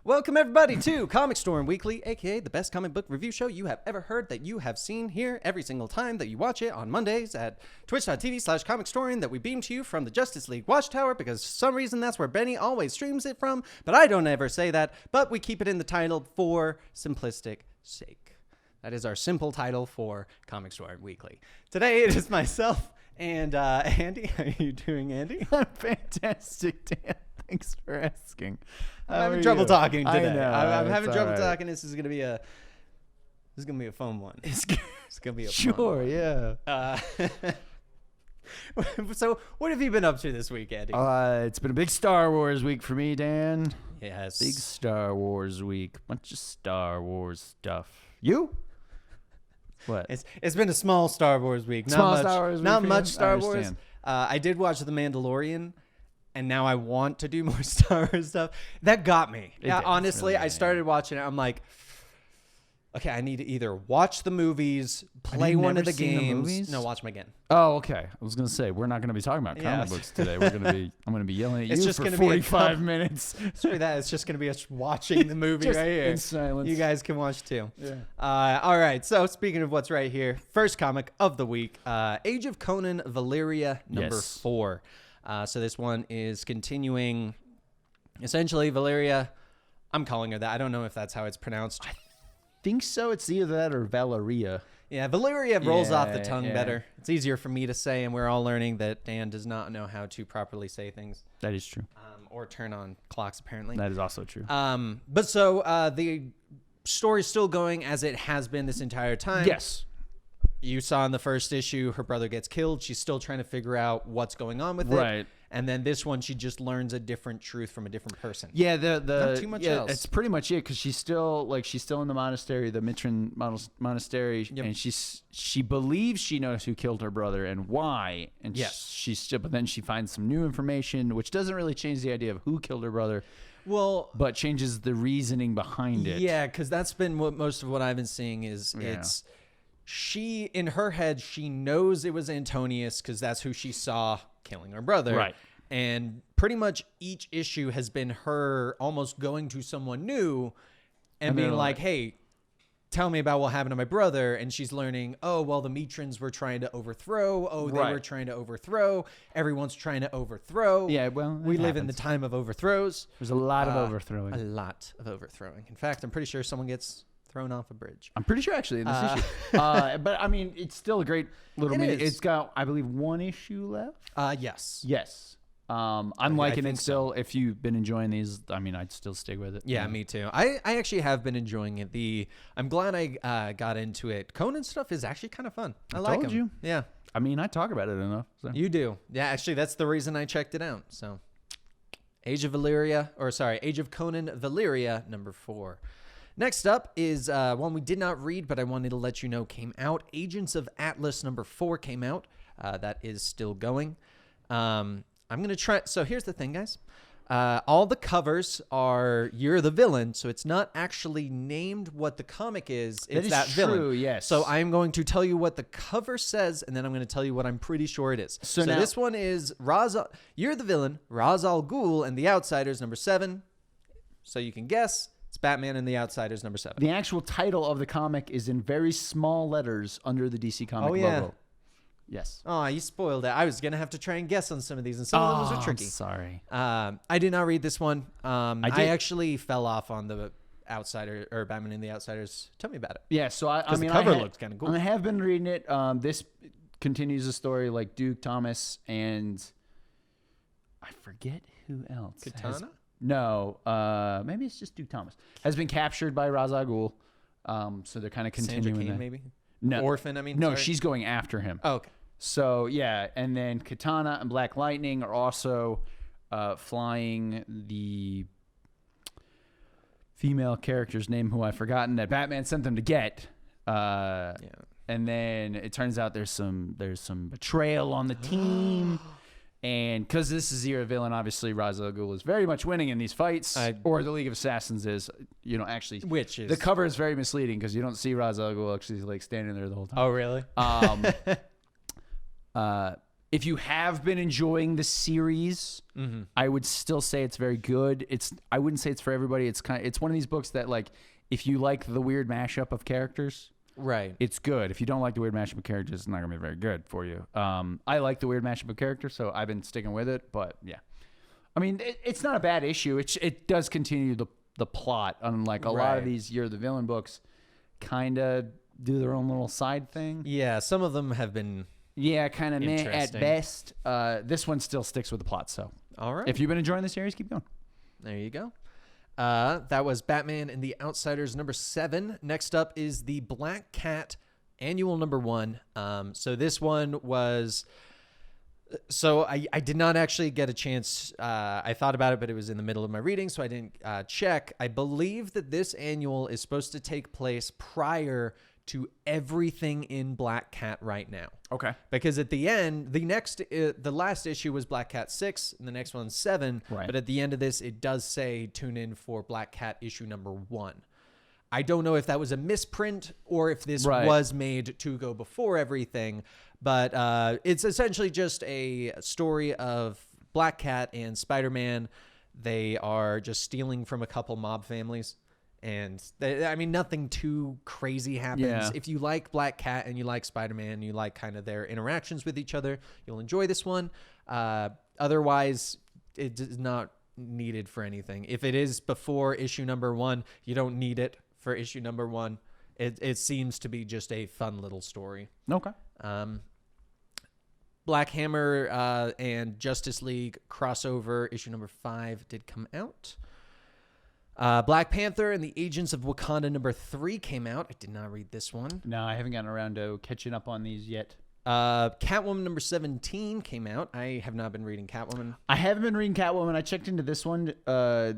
Welcome, everybody, to Comicstorian Weekly, a.k.a. the best comic book review show you have ever heard, that you have seen here every single time that you watch it on Mondays at twitch.tv/Comicstorian, that we beam to you from the Justice League Watchtower, because for some reason that's where Benny always streams it from, but I don't ever say that, but we keep it in the title for simplistic sake. That is our simple title for Comicstorian Weekly. Today it is myself and Andy. How are you doing, Andy? I'm fantastic, Dan. Thanks for asking. I'm having trouble talking today. I know, I'm having trouble right. talking. This is gonna be a fun one. It's gonna be a sure, fun one. yeah. So what have you been up to this week, Andy? It's been a big Star Wars week for me, Dan. Yes. Big Star Wars week. Bunch of Star Wars stuff. You? What? It's been a small Star Wars week. Small Star Wars week Not for much you? Star I Wars. understand. I did watch The Mandalorian, and now I want to do more Star Wars stuff. That got me. It Yeah, did. honestly, It's really I started watching it. I'm like, okay, I need to either watch the movies, play one of the games. No, watch them again. Oh, okay. I was gonna say we're not gonna be talking about comic Yes. books today. I'm gonna be yelling at It's you just for gonna be a 45 couple- minutes. Screw that. It's just going to be us watching the movie Just right here. in silence. You guys can watch too. Yeah. All right. So speaking of what's right here, first comic of the week, Age of Conan Valyria number Yes. 4. So this one is continuing, essentially, Valyria. I'm calling her that. I don't know if that's how it's pronounced. Think so. It's either that or Valyria. Yeah, Valyria rolls off the Yeah, tongue yeah. better. It's easier for me to say, and we're all learning that Dan does not know how to properly say things That is true. or turn on clocks, apparently. That is also true. But so the story's still going as it has been this entire time. Yes. You saw in the first issue, her brother gets killed. She's still trying to figure out what's going on with it. Right. And then this one, she just learns a different truth from a different person. Yeah, the Not too much else. It's pretty much it, because she's still in the monastery, the Mitran monastery, Yep. and she believes she knows who killed her brother and why, and Yes. she's still, but then she finds some new information, which doesn't really change the idea of who killed her brother, Well, but changes the reasoning behind it. yeah, because that's been what most of what I've been seeing is Yeah. she, in her head, she knows it was Antonius because that's who she saw killing her brother. Right. And pretty much each issue has been her almost going to someone new and being they're like, like- hey, tell me about what happened to my brother. And she's learning, oh, well, the Mitrans were trying to overthrow. Oh, they Right. were trying to overthrow. Everyone's trying to overthrow. Yeah, well, we it live in the happens. time of overthrows. There's a lot of A overthrowing. lot of overthrowing. In fact, I'm pretty sure someone gets thrown off a bridge. I'm pretty sure actually in this issue. But I mean, it's still a great little It mini. is. It's got, I believe, one issue left. Yes. Yes. I'm I liking think it still. If you've been enjoying these, I mean, I'd still stick with it. Yeah, me too. I actually have been enjoying it. I'm glad I got into it. Conan stuff is actually kind of fun. I like told him. you. Yeah, I mean, I talk about it enough. So. you do. Yeah, actually, that's the reason I checked it out. So, Age of Conan Valyria number 4. Next up is one we did not read, but I wanted to let you know came out. Agents of Atlas number 4 came out. That is still going. I'm going to try. So here's the thing, guys. All the covers are you're the villain, so it's not actually named what the comic is. It's is that true, villain. yes. So I'm going to tell you what the cover says, and then I'm going to tell you what I'm pretty sure it is. So now- this one is You're the villain, Ra's al Ghul and the Outsiders number 7. So you can guess it's Batman and the Outsiders number 7. The actual title of the comic is in very small letters under the DC comic logo. Yes. Oh, you spoiled it. I was going to have to try and guess on some of these, and some of them were tricky. I'm sorry. I did not read this one. I did. actually fell off on the Outsider or Batman and the Outsiders. Tell me about it. Yeah. So I mean, the cover looks kinda cool. I have been reading it. This continues the story like Duke Thomas and I forget who else. Katana? No. Maybe it's just Duke Thomas has been captured by Ra's al Ghul. So they're kind of Sandra continuing. Kane, that. maybe? No. Orphan, I mean. No, sorry. she's going after him. Oh, okay. So yeah, and then Katana and Black Lightning are also flying the female character's name, who I've forgotten, that Batman sent them to get. Yeah. And then it turns out there's some betrayal on the team, and because this is You're a Villain, obviously Ra's al Ghul is very much winning in these fights, or the League of Assassins is. Actually, Which is the cover is very misleading because you don't see Ra's al Ghul actually like standing there the whole time. Oh, really? if you have been enjoying the series, I would still say it's very good. I wouldn't say it's for everybody. It's one of these books that, like, if you like the weird mashup of characters, right, it's good. If you don't like the weird mashup of characters, it's not gonna be very good for you. I like the weird mashup of characters, so I've been sticking with it. But yeah, I mean, it's not a bad issue. It does continue the plot, unlike a lot of these You're the Villain books, kind of do their own little side thing. Yeah, some of them have been kind of meh at best. This one still sticks with the plot. So all right, if you've been enjoying the series, keep going. There you go. That was Batman and the Outsiders number 7. Next up is the Black Cat annual number 1. So this one was... So I did not actually get a chance. I thought about it, but it was in the middle of my reading, so I didn't check. I believe that this annual is supposed to take place prior to everything in Black Cat right now. Okay. Because at the end, the last issue was Black Cat 6, and the next one's 7. Right. But at the end of this, it does say tune in for Black Cat issue number 1. I don't know if that was a misprint or if this was made to go before everything, but it's essentially just a story of Black Cat and Spider-Man. They are just stealing from a couple mob families. And nothing too crazy happens. Yeah. If you like Black Cat and you like Spider-Man, you like kind of their interactions with each other, you'll enjoy this one. Otherwise, it is not needed for anything. If it is before issue number 1, you don't need it for issue number 1. It seems to be just a fun little story. Okay. Black Hammer and Justice League crossover issue number 5 did come out. Black Panther and the Agents of Wakanda number 3 came out. I did not read this one. No, I haven't gotten around to catching up on these yet. Catwoman number 17 came out. I have not been reading Catwoman. I haven't been reading Catwoman. I checked into this one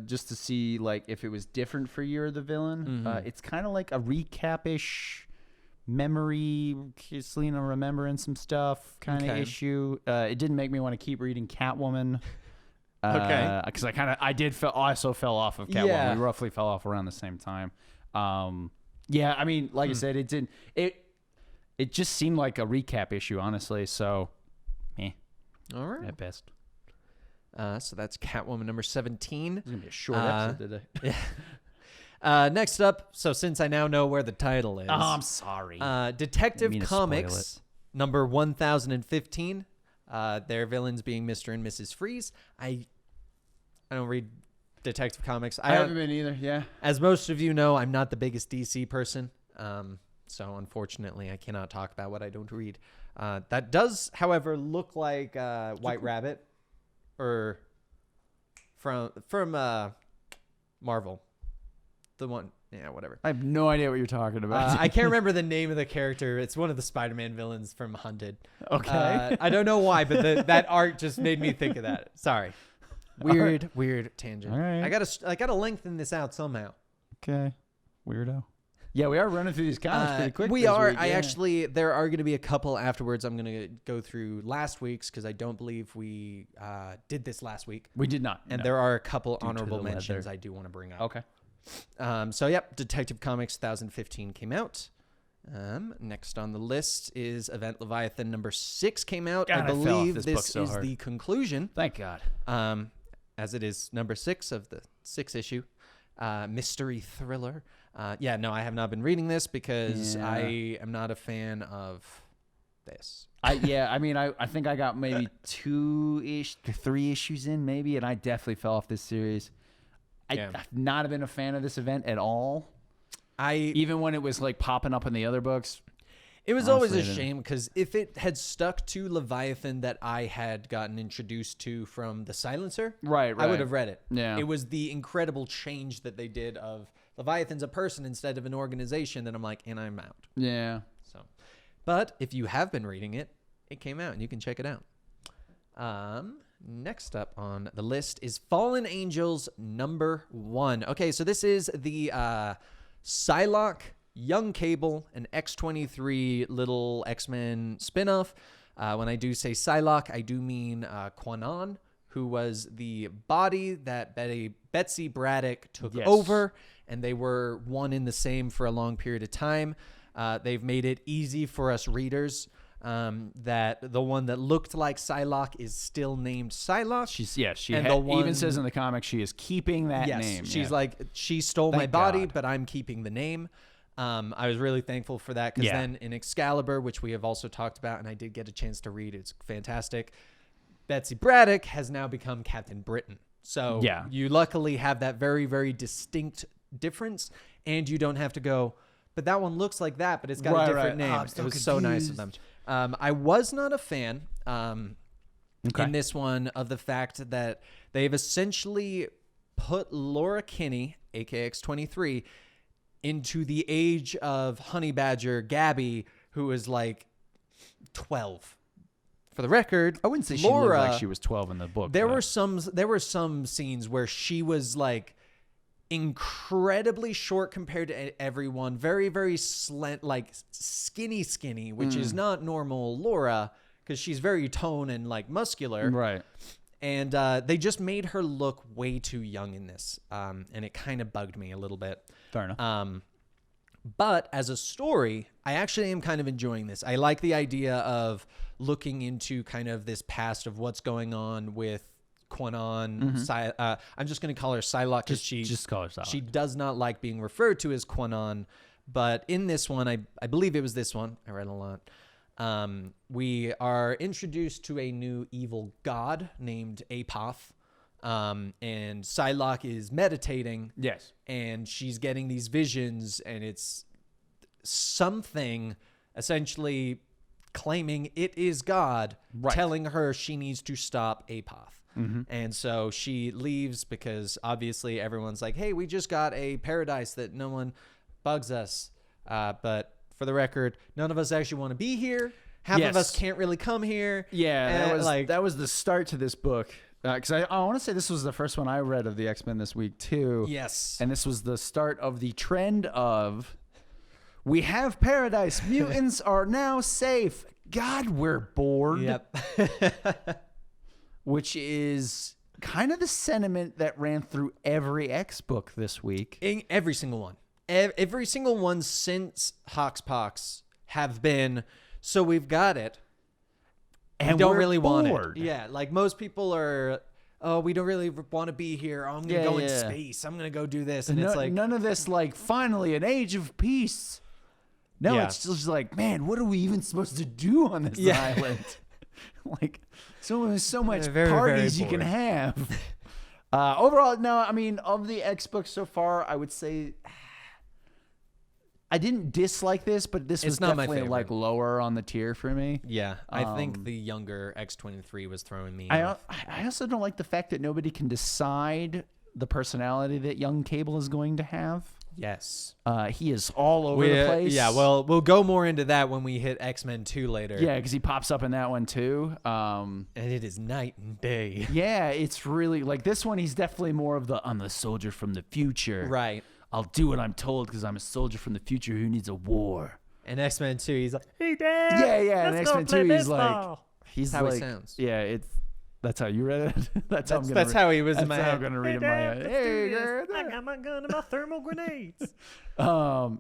just to see like if it was different for Year of the Villain. It's kind of like a recap-ish memory, Selena remembering some stuff kind of issue. It didn't make me want to keep reading Catwoman. Okay. Because I also fell off of Catwoman. Yeah. We roughly fell off around the same time. Yeah, I mean, like I said, it just seemed like a recap issue, honestly. So, all right, at best. So that's Catwoman number 17. It's gonna be a short episode today. Yeah. Next up, so since I now know where the title is, oh, I'm sorry. Detective Comics number 1015. Their villains being Mr. and Mrs. Freeze. I don't read Detective Comics. I haven't been either, yeah. As most of you know, I'm not the biggest DC person. So unfortunately, I cannot talk about what I don't read. That does, however, look like White Rabbit or from Marvel. The one, yeah, whatever. I have no idea what you're talking about. I can't remember the name of the character. It's one of the Spider-Man villains from Hunted. Okay. I don't know why, but that art just made me think of that. Sorry. Weird tangent. All right. I gotta lengthen this out somehow. Okay. Weirdo. Yeah, we are running through these comics pretty quick. We are. Week, There are going to be a couple afterwards. I'm going to go through last week's because I don't believe we did this last week. We did not. And there are a couple honorable mentions I do want to bring up. Okay. So, yep, Detective Comics 2015 came out. Next on the list is Event Leviathan number 6 came out. God, I believe this is the conclusion. Thank God. As it is number 6 of the 6th issue. Mystery thriller. Yeah, no, I have not been reading this because I am not a fan of this. I think I got maybe 3 issues in maybe, and I definitely fell off this series. I've not been a fan of this event at all. Even when it was like popping up in the other books. It was always a shame because if it had stuck to Leviathan that I had gotten introduced to from the Silencer, right. I would have read it. Yeah. It was the incredible change that they did of Leviathan's a person instead of an organization that I'm like, and I'm out. Yeah. So, but if you have been reading it, it came out and you can check it out. Next up on the list is Fallen Angels number 1. Okay, so this is the Psylocke, Young Cable, and X-23 little X-Men spinoff. When I do say Psylocke, I do mean Quinn, who was the body that Betsy Braddock took over, and they were one in the same for a long period of time. They've made it easy for us readers that the one that looked like Psylocke is still named Psylocke. She and even says in the comics she is keeping that name. She's like, she stole my body, but I'm keeping the name. I was really thankful for that because then in Excalibur, which we have also talked about, and I did get a chance to read, it's fantastic. Betsy Braddock has now become Captain Britain. So you luckily have that very, very distinct difference, and you don't have to go, but that one looks like that, but it's got a different name. It was so nice of them. I was not a fan in this one of the fact that they've essentially put Laura Kinney, aka X-23, into the age of Honey Badger Gabby, who is like 12. For the record, I wouldn't say Laura, she looked like she was 12 in the book. There were some scenes where she was like incredibly short compared to everyone, very, very skinny, which is not normal Laura because she's very toned and like muscular. Right. And they just made her look way too young in this. And it kind of bugged me a little bit. Fair enough. But as a story, I actually am kind of enjoying this. I like the idea of looking into kind of this past of what's going on with Quinn. I'm just going to call her Psylocke because just call her Psylocke. She does not like being referred to as Quinn. But in this one, I believe it was this one. I read a lot. We are introduced to a new evil god named Apoth. And Psylocke is meditating. Yes. And she's getting these visions, and it's something essentially claiming it is God, telling her she needs to stop Apoth. And so she leaves because obviously everyone's like, hey, we just got a paradise that no one bugs us. But for the record, none of us actually want to be here. Half of us can't really come here. Yeah, that was the start to this book. Because I want to say this was the first one I read of the X-Men this week, too. Yes. And this was the start of the trend of, we have paradise. Mutants are now safe. God, we're bored. Yep. Which is kind of the sentiment that ran through every X book this week. In every single one. Every single one since Hoxpox have been, so we've got it. And we don't really want it. Yeah, like most people are, oh, we don't really want to be here. Oh, I'm going to go into space. I'm going to go do this. And it's like, none of this, like, finally an age of peace. No, it's just like, man, what are we even supposed to do on this island? Like, there's so much parties you can have. Overall, no, I mean, of the X books so far, I would say I didn't dislike this, but this was definitely like lower on the tier for me. Yeah, I think the younger X-23 was throwing me off. I also don't like the fact that nobody can decide the personality that young Cable is going to have. Yes. He is all over the place. Yeah, well, we'll go more into that when we hit X-Men 2 later. Yeah, because he pops up in that one too. And it is night and day. Yeah, it's really like this one. He's definitely more of I'm the soldier from the future. Right. I'll do what I'm told because I'm a soldier from the future who needs a war. And X-Men 2, he's like, hey, Dad. Yeah. And X-Men 2, he's like, he's how he sounds. Yeah, that's how you read it. That's how he was in my head. That's how I'm gonna read it in my head. Hey, Dad, I got my gun and my thermal grenades.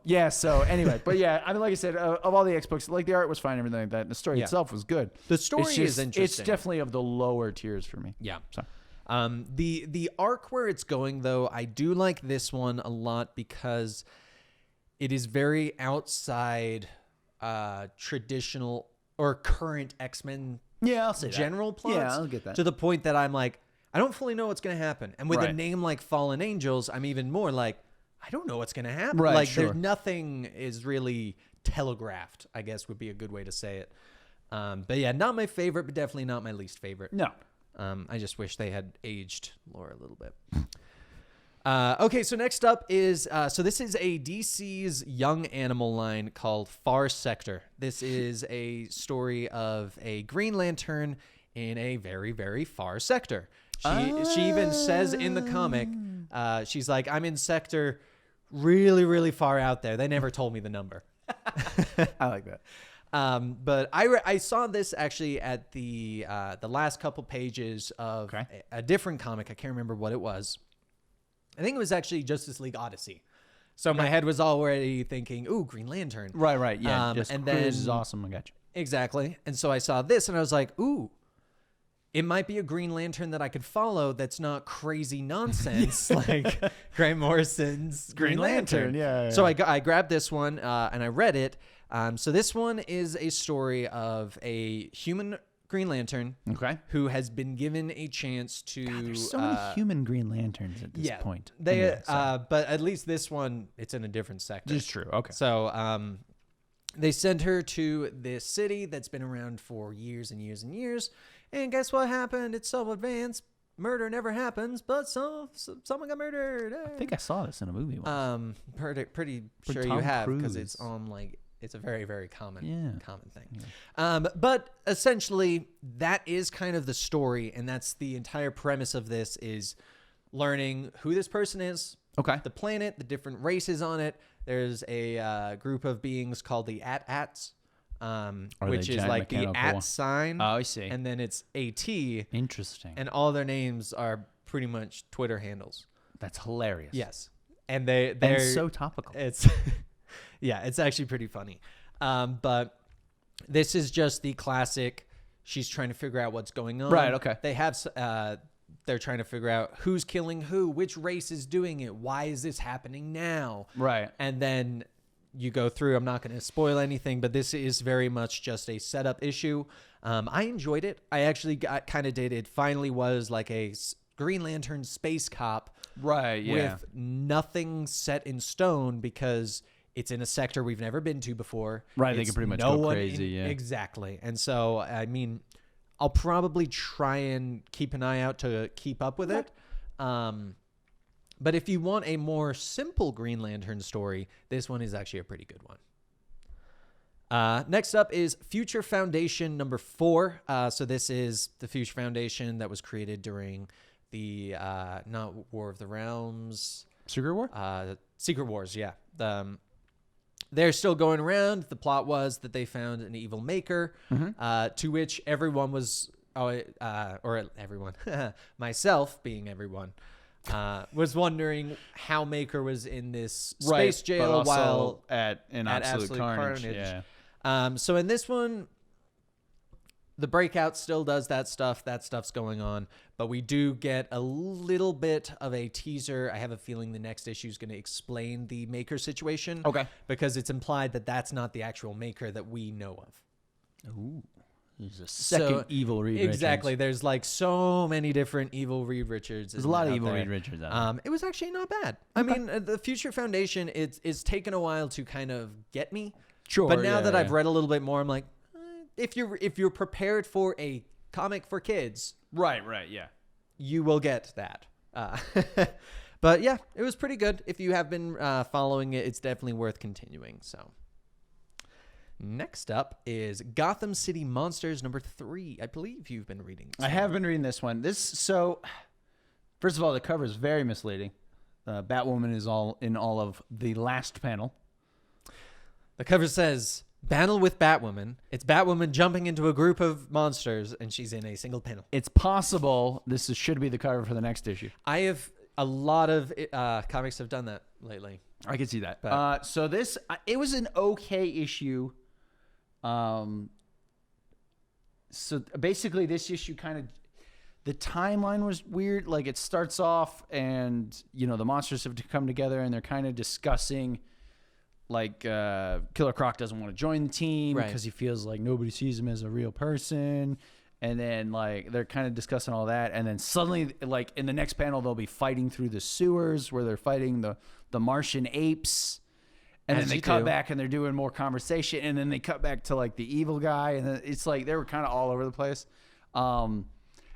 Yeah. So anyway, but yeah, I mean, like I said, of all the X books, like the art was fine, and everything like that. And the story itself was good. The story is interesting. It's definitely of the lower tiers for me. Yeah. So. The arc where it's going though, I do like this one a lot because it is very outside traditional or current X-Men. Yeah, I'll say general plots. Yeah, I'll get that. To the point that I'm like, I don't fully know what's going to happen. And with a name like Fallen Angels, I'm even more like, I don't know what's going to happen. Right, like there's nothing is really telegraphed, I guess would be a good way to say it. But yeah, not my favorite, but definitely not my least favorite. No. I just wish they had aged Laura a little bit. Okay, so next up is, so this is a DC's Young Animal line called Far Sector. This is a story of a Green Lantern in a very, very far sector. She even says in the comic, she's like, I'm in sector really, really far out there. They never told me the number. I like that. But I saw this actually at the last couple pages of a different comic. I can't remember what it was. I think it was actually Justice League Odyssey. So my head was already thinking, ooh, Green Lantern. Right. Yeah. And then is awesome. I got you. Exactly. And so I saw this and I was like, ooh, it might be a Green Lantern that I could follow that's not crazy nonsense like Grant Morrison's Green Lantern. Yeah. So I grabbed this one and I read it. So this one is a story of a human Green Lantern who has been given a chance to... God, there's so many human Green Lanterns at this point. But at least this one, it's in a different sector. It's true. Okay. So they send her to this city that's been around for years and years and years. And guess what happened? It's so advanced. Murder never happens, but someone got murdered. I think I saw this in a movie once. Pretty sure Tom you have, because Cruise. it's on like... It's a very, very common thing. Yeah. But essentially, that is kind of the story, and that's the entire premise of this, is learning who this person is, the planet, the different races on it. There's a group of beings called the AT-ATs, which is like the at sign. Oh, I see. And then it's AT. Interesting. And all their names are pretty much Twitter handles. That's hilarious. Yes. And they're so topical. It's... Yeah, it's actually pretty funny. But this is just the classic, she's trying to figure out what's going on. Right, okay. They have, they're trying to figure out who's killing who, which race is doing it, why is this happening now? Right. And then you go through, I'm not going to spoil anything, but this is very much just a setup issue. I enjoyed it. I actually got kind of did. It finally was like a Green Lantern space cop. Right, yeah. With nothing set in stone, because... It's in a sector we've never been to before. Right, they can pretty much go crazy, yeah. Exactly. And so, I mean, I'll probably try and keep an eye out to keep up with it. But if you want a more simple Green Lantern story, this one is actually a pretty good one. Next up is Future Foundation number 4. So this is the Future Foundation that was created during the, not War of the Realms. Secret War? Secret Wars, yeah. They're still going around. The plot was that they found an evil maker, to which everyone was, or everyone, myself being everyone, was wondering how Maker was in this space jail while at absolute carnage. Yeah. So in this one, the Breakout still does that stuff. That stuff's going on. But we do get a little bit of a teaser. I have a feeling the next issue is going to explain the Maker situation. Okay. Because it's implied that that's not the actual Maker that we know of. Ooh. There's a second evil Reed Richards. Exactly. There's like so many different evil Reed Richards. There's a lot of evil Reed Richards out there. It was actually not bad. I mean, the Future Foundation, it's taken a while to kind of get me. Sure. But now that I've read a little bit more, I'm like, if you're prepared for a comic for kids, right, yeah, you will get that. But yeah, it was pretty good. If you have been following it, it's definitely worth continuing. So next up is Gotham City Monsters number 3. I believe you've been reading this. I have been reading this one. So first of all, the cover is very misleading. Batwoman is all of the last panel. The cover says, "Battle with Batwoman." It's Batwoman jumping into a group of monsters, and she's in a single panel. It's possible should be the cover for the next issue. I have a lot of comics have done that lately. I can see that. So this, it was an okay issue. So basically, this issue kind of, the timeline was weird. Like, it starts off, and the monsters have to come together, and they're kind of discussing. Like, Killer Croc doesn't want to join the team because he feels like nobody sees him as a real person. And then, like, they're kind of discussing all that. And then suddenly, like, in the next panel, they'll be fighting through the sewers where they're fighting the Martian apes. And then they cut back and they're doing more conversation. And then they cut back to, like, the evil guy. And then it's like they were kind of all over the place.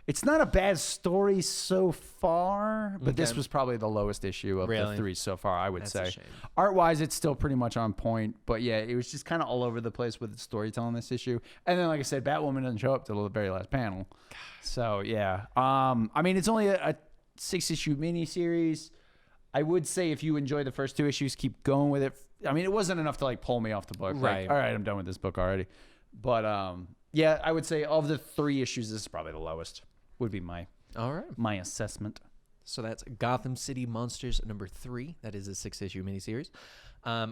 It's not a bad story so far, but this was probably the lowest issue of the 3 so far, I would say. Art-wise, it's still pretty much on point, but yeah, it was just kind of all over the place with the storytelling this issue. And then, like I said, Batwoman doesn't show up till the very last panel. So, yeah. I mean, it's only a 6-issue miniseries. I would say if you enjoy the first 2 issues, keep going with it. I mean, it wasn't enough to, like, pull me off the book. Right. Like, all right, I'm done with this book already. But, yeah, I would say of the 3 issues, this is probably the lowest. Would be my assessment. So that's Gotham City Monsters number 3. That is a 6-issue miniseries.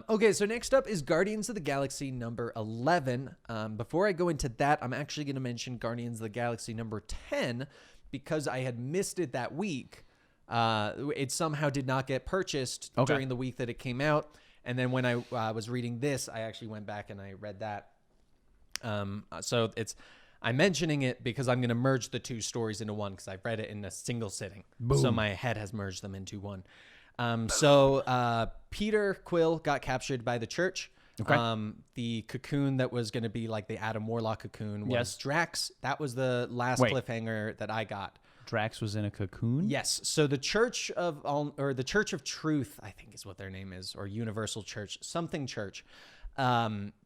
Okay, so next up is Guardians of the Galaxy number 11. Before I go into that, I'm actually going to mention Guardians of the Galaxy number 10 because I had missed it that week. It somehow did not get purchased during the week that it came out. And then when I was reading this, I actually went back and I read that. So I'm mentioning it because I'm going to merge the two stories into one because I read it in a single sitting. Boom. So my head has merged them into one. So Peter Quill got captured by the church. Okay. The cocoon that was going to be like the Adam Warlock cocoon was Drax. That was the last cliffhanger that I got. Drax was in a cocoon? Yes. So the Church of the Church of Truth, I think is what their name is, or Universal Church, something church.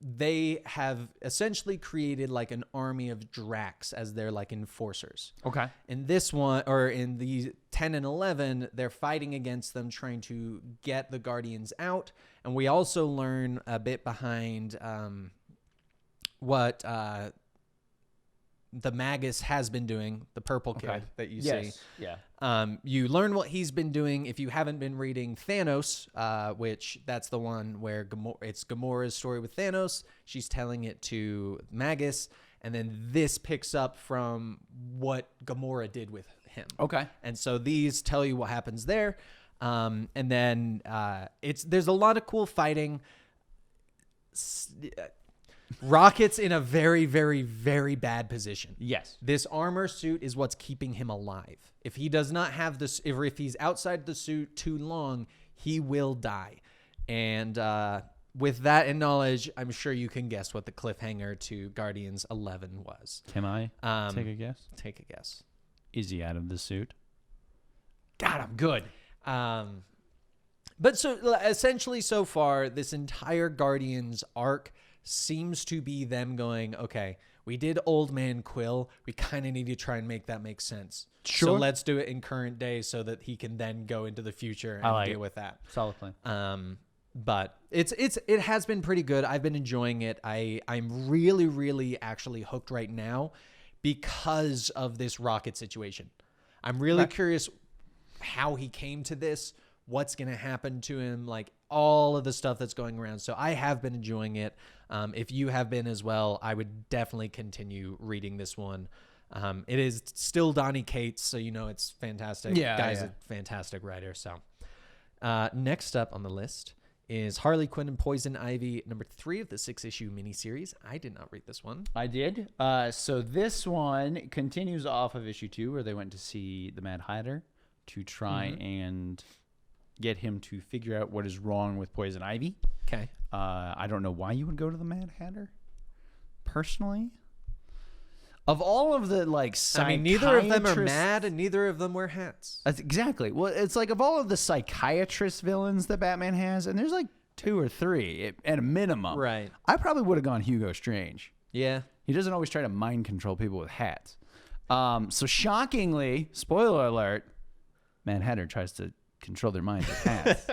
They have essentially created like an army of Drax as their like enforcers. Okay. In this one, or in the 10 and 11, they're fighting against them, trying to get the Guardians out. And we also learn a bit behind what the Magus has been doing, the purple kid that you see. Yeah. You learn what he's been doing if you haven't been reading Thanos, which that's the one where it's Gamora's story with Thanos. She's telling it to Magus, and then this picks up from what Gamora did with him. Okay. And so these tell you what happens there. And then there's a lot of cool fighting. Rocket's in a very, very, very bad position. Yes. This armor suit is what's keeping him alive. If he does not have this, if he's outside the suit too long, he will die. And with that in knowledge, I'm sure you can guess what the cliffhanger to Guardians 11 was. Can I take a guess? Take a guess. Is he out of the suit? Got him. Good. But so essentially so far, this entire Guardians arc seems to be them going, okay, we did Old Man Quill. We kind of need to try and make that make sense. Sure. So let's do it in current day so that he can then go into the future and deal with that. Solid plan. But it has been pretty good. I've been enjoying it. I'm really, really actually hooked right now because of this Rocket situation. I'm really curious how he came to this, what's going to happen to him, like all of the stuff that's going around. So I have been enjoying it. If you have been as well, I would definitely continue reading this one. It is still Donny Cates, so you know it's fantastic. Yeah, guy's a fantastic writer. So next up on the list is Harley Quinn and Poison Ivy, number 3 of the 6-issue miniseries. I did not read this one. I did. So this one continues off of issue 2, where they went to see the Mad Hatter to try and get him to figure out what is wrong with Poison Ivy. Okay. I don't know why you would go to the Mad Hatter, personally. Of all of the, like, neither of them are mad and neither of them wear hats. Exactly. Well, it's like of all of the psychiatrist villains that Batman has, and there's like 2 or 3 at a minimum. Right. I probably would have gone Hugo Strange. Yeah. He doesn't always try to mind control people with hats. So shockingly, spoiler alert, Mad Hatter tries to control their minds with hats.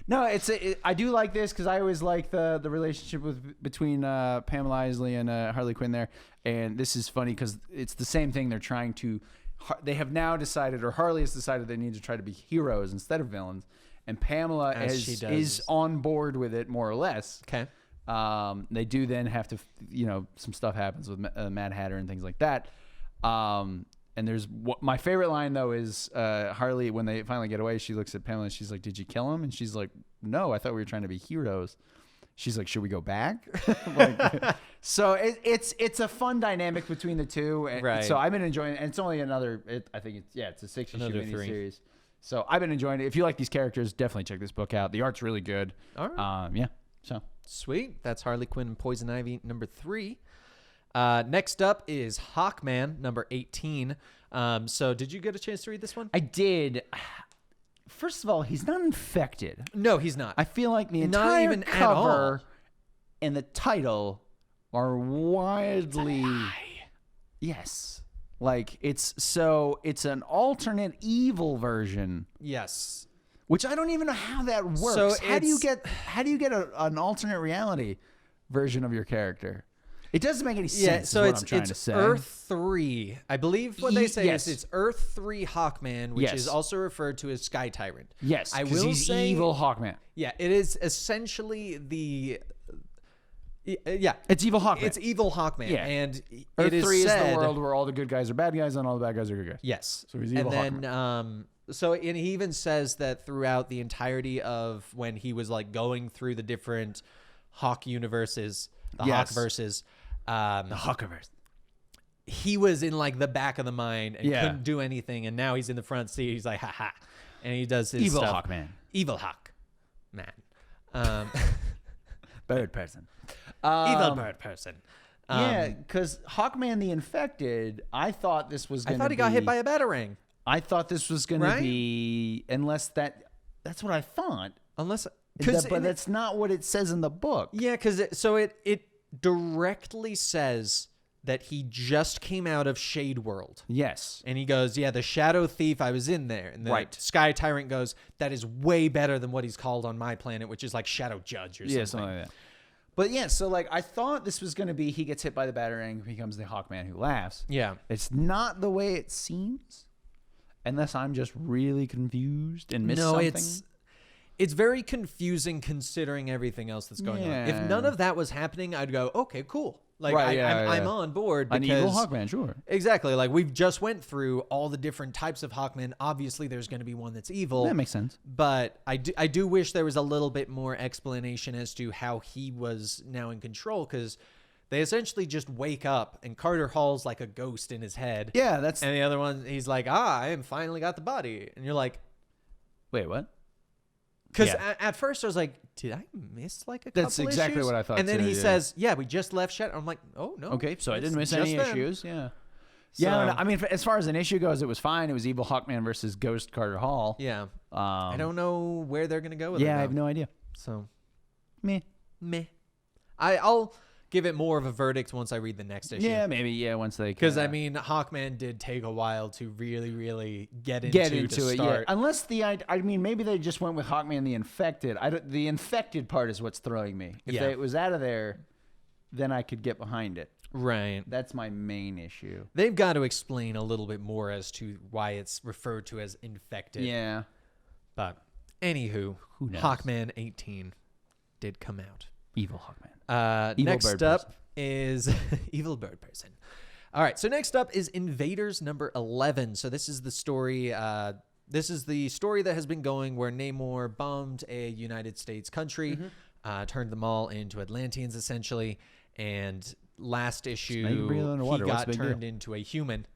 No, I do like this because I always like the relationship between Pamela Isley and Harley Quinn there, and this is funny because it's the same thing. They have now decided, or Harley has decided, they need to try to be heroes instead of villains, and Pamela is on board with it more or less. Okay. They do then have to, some stuff happens with Mad Hatter and things like that. And there's my favorite line, though, is Harley, when they finally get away, she looks at Pamela and she's like, "Did you kill him?" And she's like, "No, I thought we were trying to be heroes." She's like, "Should we go back?" So it's a fun dynamic between the two. And right. So I've been enjoying it. And it's only I think it's a 6-issue miniseries. So I've been enjoying it. If you like these characters, definitely check this book out. The art's really good. All right. Yeah. So sweet. That's Harley Quinn and Poison Ivy, number 3. Next up is Hawkman, number 18. So did you get a chance to read this one? I did. First of all, he's not infected. No, he's not. I feel like the entire cover and the title are wildly... Yes. Like, it's an alternate evil version. Yes. Which I don't even know how that works. So how do you get an alternate reality version of your character? It doesn't make any sense. Yeah, so is what I'm trying to it's say. Earth 3. I believe what they say yes. is it's Earth 3 Hawkman, which Yes. is also referred to as Sky Tyrant. Yes, I because will he's say evil Hawkman. Yeah, it is essentially the It's evil Hawkman. It's evil Hawkman. Yeah. And Earth it is 3 is said, the world where all the good guys are bad guys and all the bad guys are good guys. Yes. So he's evil and then and he even says that throughout the entirety of when he was like going through the different Hawk universes, the Yes. Hawkverses, the Hawkverse. he was in like the back of the mind and Yeah. couldn't do anything, and now he's in the front seat. He's like, ha ha, and he does his Evil stuff. Hawkman. Evil Hawk man, Bird person. evil bird person. Yeah, because Hawkman the Infected, I thought this was I going to be... thought he got hit by a batarang. I thought this was going Right? to be... Unless that's what I thought. Unless, But that's not what it says in the book. yeah, because it directly says that he just came out of Shade World. Yes. And he goes, yeah, the Shadow Thief, I was in there. And the Right. Sky Tyrant goes, that is way better than what he's called on my planet, which is like Shadow Judge or something. Yeah, something like that. But yeah, so like I thought this was going to be he gets hit by the batarang, becomes the Hawkman who laughs. Yeah. It's not the way it seems, unless I'm just really confused and missed something. It's very confusing considering everything else that's going on. If Yeah. none of that was happening, I'd go, okay, cool. Like Right, I'm on board because An evil Hawkman, sure. exactly. Like we've just went through all the different types of Hawkmen. Obviously, there's going to be one that's evil. That makes sense. But I do wish there was a little bit more explanation as to how he was now in control, because they essentially just wake up and Carter Hall's like a ghost in his head. Yeah, that's... And the other one, he's like, I am finally got the body. And you're like, Wait, what? because Yeah. at first I was like, did I miss like a That's couple exactly issues? what I thought And then too, he yeah. says, yeah, we just left Shadow. I'm like, oh, no. Okay, so I it's didn't miss just any them. issues. Yeah. So- Yeah, no, I mean, as far as an issue goes, it was fine. It was evil Hawkman versus Ghost Carter Hall. Yeah. I don't know where they're going to go with it. Yeah, I though. have no idea. So, Meh. I'll give it more of a verdict once I read the next issue. Yeah, maybe. Yeah, once they... Because, I mean, Hawkman did take a while to really, really get get to into it. start. Yeah. Unless I mean, maybe they just went with Hawkman the Infected. The Infected part is what's throwing me. If Yeah. it was out of there, then I could get behind it. Right. That's my main issue. They've got to explain a little bit more as to why it's referred to as infected. Yeah. But, anywho, Who knows? Hawkman 18 did come out. Evil Hawkman. Evil Next bird up person. Is Evil Bird Person. All right, so next up is Invaders number 11. So this is the story. This is the story that has been going where Namor bombed a United States country, turned them all into Atlanteans essentially, and last issue Maybe breathe underwater. he What's got the big turned deal? into a human.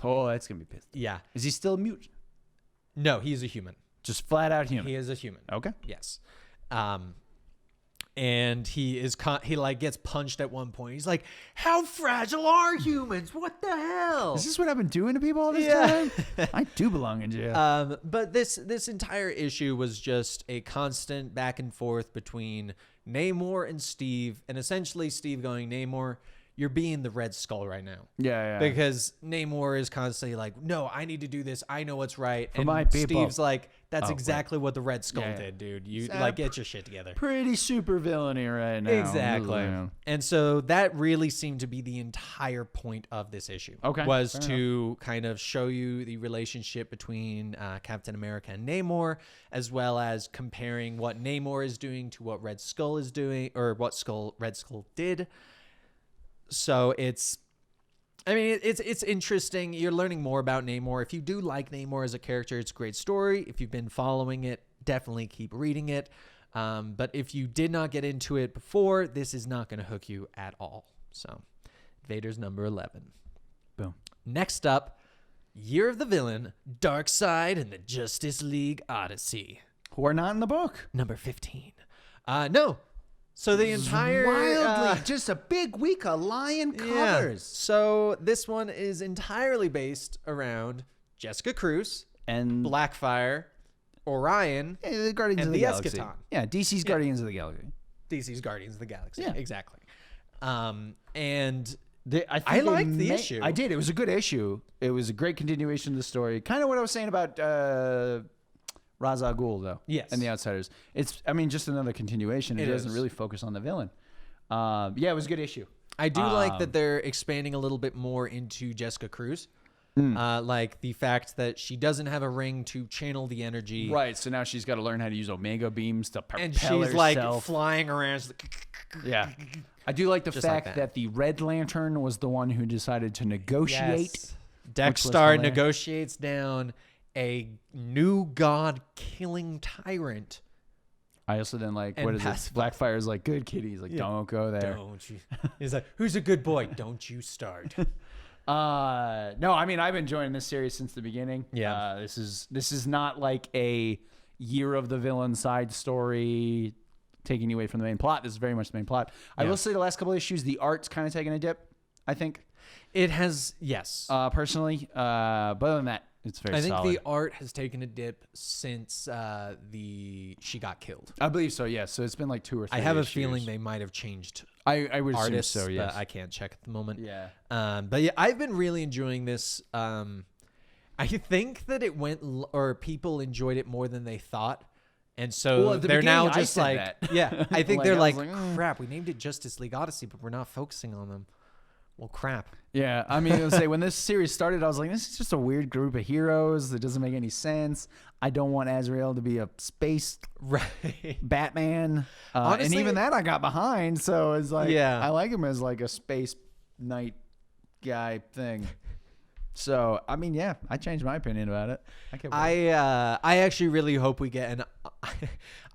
Oh, that's gonna be pissed. Yeah. Is he still mute? No, he's a human. Just flat out human. He is a human. Okay. Yes. And he like gets punched at one point. He's like, "How fragile are humans? What the hell?" Is this what I've been doing to people all this Yeah. time? I do belong in jail. But this entire issue was just a constant back and forth between Namor and Steve, and essentially Steve going, "Namor, you're being the Red Skull right now." yeah. Because Namor is constantly like, "No, I need to do this. I know what's right." And my people. Steve's like, "That's Oh, exactly what the Red Skull Yeah. did, dude. You So like get your shit together." Pretty super villainy right now. Exactly. Yeah. And so that really seemed to be the entire point of this issue. Okay, Was fair to kind of show you the relationship between Captain America and Namor, as well as comparing what Namor is doing to what Red Skull is doing, or what Red Skull did. So it's interesting. You're learning more about Namor. If you do like Namor as a character, it's a great story. If you've been following it, definitely keep reading it. But if you did not get into it before, this is not going to hook you at all. So, Invaders number 11. Boom. Next up, Year of the Villain, Darkseid and the Justice League Odyssey. Who are not in the book. Number 15. No. So the entire... Wildly, just a big week of lion Yeah. covers. So this one is entirely based around Jessica Cruz, And Blackfire, Orion, the Guardians and of the the Galaxy. Eschaton. Yeah, DC's Guardians of the Galaxy. DC's Guardians of the Galaxy. Yeah. Exactly. And I liked the issue. I did. It was a good issue. It was a great continuation of the story. Kind of what I was saying about Ra's al Ghul, though. Yes. And the Outsiders. It's, just another continuation. It It doesn't is. really focus on the villain. Yeah, it was a good issue. I do like that they're expanding a little bit more into Jessica Cruz. Like the fact that she doesn't have a ring to channel the energy. Right. So now she's got to learn how to use Omega beams to propel And she's herself. like flying around. Yeah. I do like the Just like fact that. that the Red Lantern was the one who decided to negotiate. Yes. Dexter negotiates down a new god-killing tyrant. I also didn't like, And what is it? pacifies. Blackfire's like, good kitty. He's like, don't go there. Don't you? He's like, who's a good boy? Don't you start. No, I mean, I've been enjoying this series since the beginning. Yeah. This is not like a year of the villain side story taking you away from the main plot. This is very much the main plot. I will say the last couple of issues, the art's kind of taking a dip, I think. It has, yes. Personally. But other than that, it's very solid. I think the art has taken a dip since she got killed. I believe so, yes. So it's been like 2 or 3 I have issues. a feeling they might have changed I would artists, assume so, yes. but I can't check at the moment. Yeah. But yeah, I've been really enjoying this. I think that it went, or people enjoyed it more than they thought. And so Well, at the they're now beginning, I just said like, that. yeah, I think Like, they're I like, was like, crap, we named it Justice League Odyssey, but we're not focusing on them. Well, crap. Yeah, I mean, I would say when this series started, I was like, this is just a weird group of heroes that doesn't make any sense. I don't want Azrael to be a space Right. Batman. And Honestly, even that I got behind, so it's like, Yeah. I like him as like a space knight guy thing. So, I mean, yeah, I changed my opinion about it. I actually really hope we get an.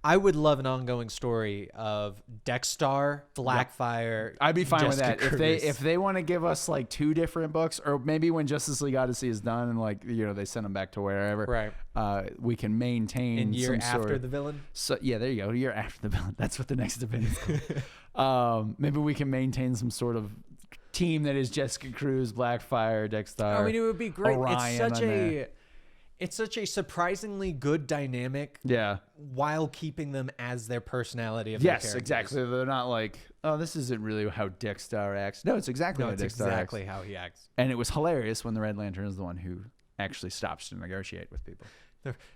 I would love an ongoing story of Dexter, Blackfire. I'd be fine with that. Jessica Cruz. If they want to give us like 2 different books, or maybe when Justice League Odyssey is done and like, you know, they send them back to wherever, Right. We can maintain in year some after sort the villain. So yeah, there you go. Year after the villain. That's what the next event is called. Maybe we can maintain some sort of team that is Jessica Cruz, Blackfire, Dexter. I mean, it would be great. Orion It's such a surprisingly good dynamic. Yeah. While keeping them as their personality of their Yes, characters. exactly. They're not like, oh, this isn't really how Dexter acts. No, it's exactly how it's Dexter exactly acts. how he acts. And it was hilarious when the Red Lantern is the one who actually stops to negotiate with people.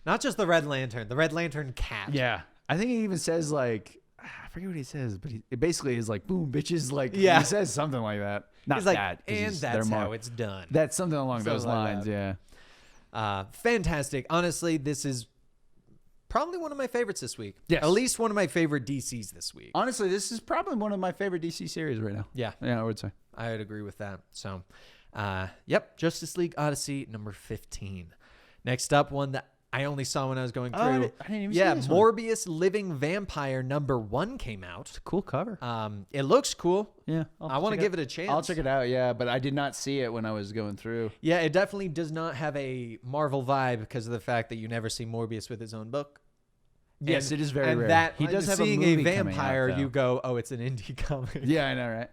Not just the Red Lantern cat. Yeah. I think he even says like, I forget what he says, but it basically is like, boom, bitches. Like, Yeah. he says something like that. Not He's like, that. 'cause and they're that's more- how it's done. That's something along those Something like lines, that. yeah. Fantastic. Honestly, this is probably one of my favorites this week. Yes. At least one of my favorite DCs this week. Honestly, this is probably one of my favorite DC series right now. Yeah. Yeah, I would say. I would agree with that. So, yep, Justice League Odyssey number 15. Next up, one that I only saw when I was going through. I didn't even see this one. Morbius Living Vampire number 1 came out. Cool cover. It looks cool. Yeah. I want to give it a chance. I'll check it out, yeah, but I did not see it when I was going through. Yeah, it definitely does not have a Marvel vibe because of the fact that you never see Morbius with his own book. Yes, it is very and rare. That He does have a seeing movie a coming vampire, out, though. you go, oh, it's an indie comic. Yeah, I know, right?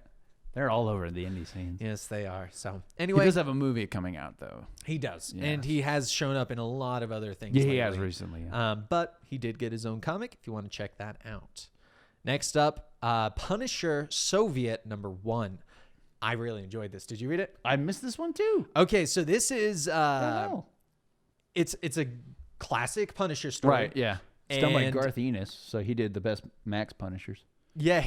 They're all over the indie scenes. Yes, they are. So He anyway, does have a movie coming out, though. he does, Yeah. and he has shown up in a lot of other things. Yeah, he lately. has recently. Yeah. But he did get his own comic. If you want to check that out. Next up, Punisher Soviet number 1. I really enjoyed this. Did you read it? I missed this one, too. Okay, so this is Oh. it's a classic Punisher story. Right, yeah. It's done by And- Garth Ennis, so he did the best Max Punishers. Yeah,